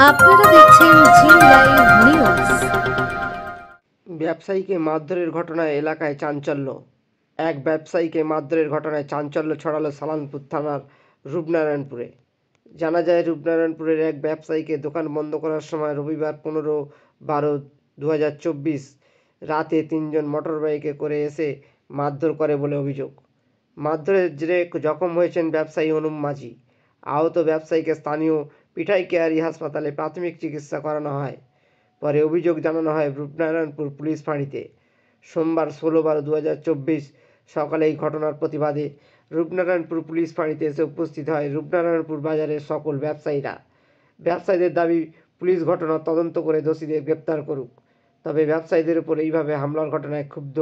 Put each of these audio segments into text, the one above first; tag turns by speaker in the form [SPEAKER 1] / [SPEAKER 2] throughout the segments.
[SPEAKER 1] আপনারা দেখছেন জি live news.
[SPEAKER 2] ব্যবসায়ীকে মারধরের ঘটনায় এলাকায় চাঞ্চল্য। এক ব্যবসায়ীকে মারধরের ঘটনায় চাঞ্চল্য ছড়ালো সালানপুর থানার রূপনারায়ণপুরে। জানা যায়, রূপনারায়ণপুরের এক ব্যবসায়ীকে দোকান বন্ধ করার সময় রবিবার 15/12/2024 রাতে 3 জন মোটরবাইকে করে এসে মারধর করে বলে অভিযোগ। মারধরের জেরে জখম হয়েছেন ব্যবসায়ী অনুপ মাঝি। আহত ব্যবসায়ীকে স্থানীয় পিঠাইকেয়ারি হাসপাতালে প্রাথমিক চিকিৎসা করানো হয়। পরে অভিযোগ জানানো হয় রূপনারায়ণপুর পুলিশ ফাঁড়িতে। সোমবার 16/12/2024 সকালে এই ঘটনার প্রতিবাদে রূপনারায়ণপুর পুলিশ ফাঁড়িতে এসে উপস্থিত হয় রূপনারায়ণপুর বাজারের সকল ব্যবসায়ীরা। ব্যবসায়ীদের দাবি, পুলিশ ঘটনার তদন্ত করে দোষীদের গ্রেপ্তার করুক। তবে ব্যবসায়ীদের উপর এইভাবে হামলার ঘটনায় ক্ষুব্ধ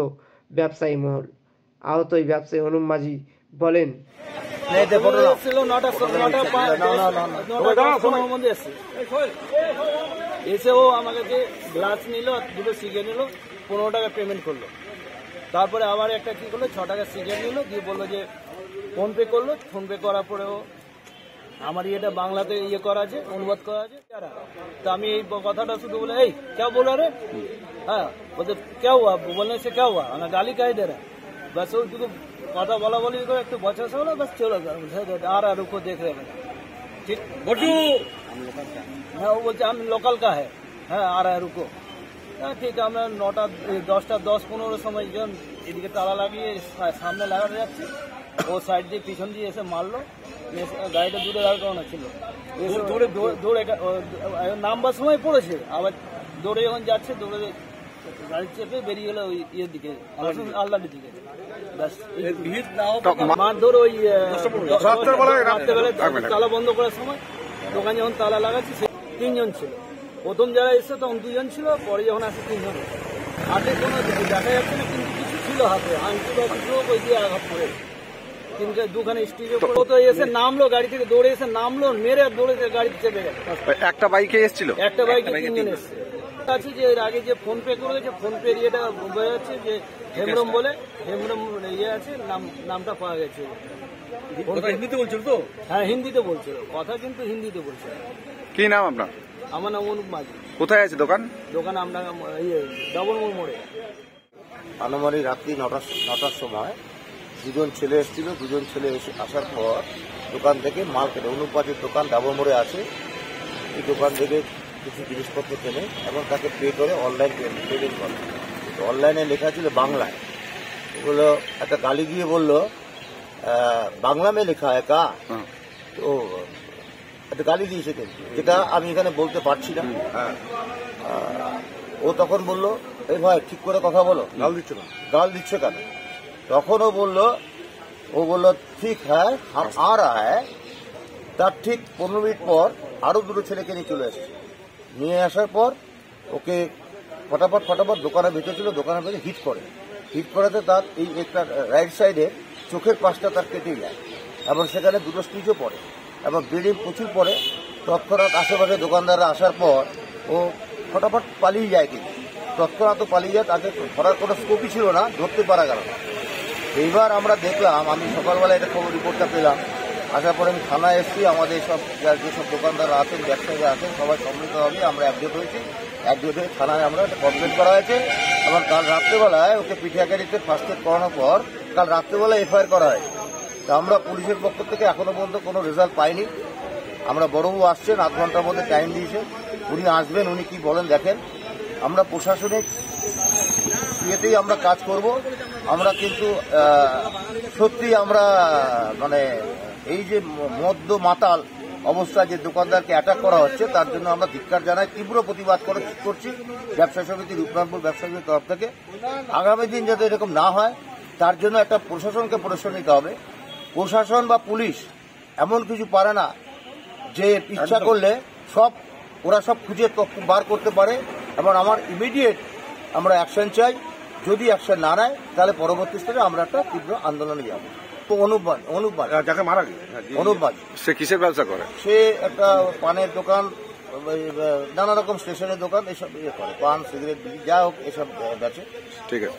[SPEAKER 2] ব্যবসায়ী মহল। আহত ওই ব্যবসায়ী অনুপ মাঝি বলেন,
[SPEAKER 3] এসে ও আমাকে গ্লাস নিল, দুটো সিগারেট নিল, 15 টাকা পেমেন্ট করলো। তারপরে আবার একটা কি করলো, 6 টাকা সিগারেট নিল, দিয়ে বললো যে ফোনপে করলো। ফোনপে করার পরেও আমার এটা বাংলাতে করা আছে, অনুবাদ করা আছে। তো আমি এই কথাটা শুধু বলে, এই क्या बोला रे, হ্যাঁ বলতে क्या हुआ, बोलने से क्या हुआ, हमें गाली काहे दे रहा है। बस ওইটুকু কথা বলা বলি করে একটু বচাসা হলো, বাস চলে গেল। আর রুকো দেখ রে, ঠিক হ্যাঁ। ও বলছে আমি লোকাল কা হ্যাঁ আর রুকো। হ্যাঁ ঠিক, আমরা 9টা 10টা 10-15 সময় যখন এদিকে তালা লাগিয়ে সামনে লাগাতে যাচ্ছে, ও সাইড দিয়ে পিছন দিয়ে এসে মারলো। গাড়িটা দূরে দাঁড় করানো ছিল, দৌড়ে নামবার সময় পড়েছে, আবার দৌড়ে যখন যাচ্ছে, দৌড়ে গাড়ি চেপে বেরিয়ে গেল ওই ইয়ের দিকে, আল্লাহর দিকে। মারধর ওই রাত্রেবেলা তালা বন্ধ করার সময়, দোকান যখন তালা লাগাচ্ছে, 3 জন ছিল। প্রথম যারা এসছে তখন 2 জন ছিল, পরে যখন আসে 3 জন। হাতে কোনো দেখা যাচ্ছে না, কিন্তু কিছু ছিল হাতে, আংটি বা কিছু ওই দিয়ে আঘাত করে। দুখানে স্টিজে তো এসে নামলো, গাড়ি থেকে দৌড়ে এসে নামলো, মেরে দৌড়ে গাড়িতে চেপে গেল। একটা বাইকে এসেছিল, একটা বাইকে 3 জন এসছে। আছে যে এর আগে যে ফোন পে করে গেছে, ফোন পে ইয়েটা বোঝা যাচ্ছে যে হেমব্রম বলে, হেমব্রম আছে, নামটা পাওয়া গেছে। হিন্দিতে বলছিল তো? হ্যাঁ হিন্দিতে বলছিল কথা, কিন্তু হিন্দিতে বলছিল।
[SPEAKER 4] কি নাম আপনার?
[SPEAKER 3] আমার নাম অনুপ মাঝি।
[SPEAKER 4] কোথায় আছে দোকান?
[SPEAKER 3] দোকান আমরা ডবল মোড়ে।
[SPEAKER 5] আনুমানিক রাত্রি 9টার সময় 2 জন ছেলে এসেছিল। 2 জন ছেলে এসে আসার পর দোকান থেকে মাল কেটে, অনুপ মাঝির দোকান ডাবর মোড়ে আছে, এই দোকান থেকে কিছু জিনিসপত্র কেনে এবং তাকে পে করে অনলাইন পেমেন্ট করে। তো অনলাইনে লেখা ছিল বাংলায়, ওগুলো একটা গালি দিয়ে বললো বাংলা মে লেখা হয় কা, তো একটা গালি দিয়েছে, যেটা আমি এখানে বলতে পারছি না। ও তখন বললো, এই ভাই ঠিক করে কথা বলো, গাল দিচ্ছ কেন? তখন ও বললো ঠিক হ্যাঁ আ रहा है। তার ঠিক 15 মিনিট পর আরো 2 ছেলেকে নিয়ে চলে এসেছে। নিয়ে আসার পর ওকে ফটাফট দোকানের ভিতরে ছিল, দোকানের ভিতরে হিট করাতে তার এই একটা রাইট সাইডে চোখের পাশটা তার কেটে যায় এবং সেখানে 2টো স্টিচও পড়ে এবং ব্লিডিং প্রচুর পড়ে। তৎক্ষণাৎ আশেপাশে দোকানদাররা আসার পর ও ফটাফট পালিয়ে যায়, কিন্তু তৎক্ষণাৎ পালিয়ে যায়, তাকে ধরার কোনো স্কোপই ছিল না, ধরতে পারা গেল না। এইবার আমরা দেখলাম, আমি সকালবেলা এটা খবর রিপোর্টটা পেলাম, আসার পরে আমি থানায় এসেছি। আমাদের সব যেসব দোকানদাররা আছেন, ব্যবসায়ীরা আছেন, সবাই সম্মিলিতভাবে আমরা একজোট হয়েছি। একজোট হয়ে থানায় আমরা একটা কমপ্লেন করা হয়েছে এবং কাল রাত্রেবেলায় ওকে পিঠিয়াকারিতে ফার্স্ট এড করানোর পর কাল রাত্রেবেলায় এফআইআর করা হয়েছে। তা আমরা পুলিশের পক্ষ থেকে এখনো পর্যন্ত কোনো রেজাল্ট পাইনি। আমরা বড়বাবু আসছেন, 8 ঘন্টার মধ্যে টাইম দিয়েছে, উনি আসবেন, উনি কি বলেন দেখেন। আমরা প্রশাসনিক ইয়েতেই আমরা কাজ করব। আমরা কিন্তু সত্যি আমরা মানে এই যে মদ্য মাতাল অবস্থায় যে দোকানদারকে অ্যাটাক করা হচ্ছে, তার জন্য আমরা ধিক্কার জানাই, তীব্র প্রতিবাদ করছি ব্যবসা সমিতি রূপনারায়ণপুর ব্যবসা সমিতির তরফ থেকে। আগামী দিন যাতে এরকম না হয়, তার জন্য একটা প্রশাসনকে পরিশ্রম নিতে হবে। প্রশাসন বা পুলিশ এমন কিছু পারে না যে ইচ্ছা করলে ওরা সব খুঁজে বার করতে পারে, এবং আমার ইমিডিয়েট আমরা অ্যাকশন চাই। যদি অ্যাকশন না নেয়, তাহলে পরবর্তী স্তরে আমরা একটা তীব্র আন্দোলনে যাব। অনুপ
[SPEAKER 4] যাকে মারা গেছে,
[SPEAKER 5] অনুপ মাঝি।
[SPEAKER 4] সে কিসের ব্যবসা করে?
[SPEAKER 5] সে একটা পানের দোকান, নানা রকম স্টেশনের দোকান, এসব করে, পান সিগারেট যা হোক এসব বেচে।
[SPEAKER 4] ঠিক আছে।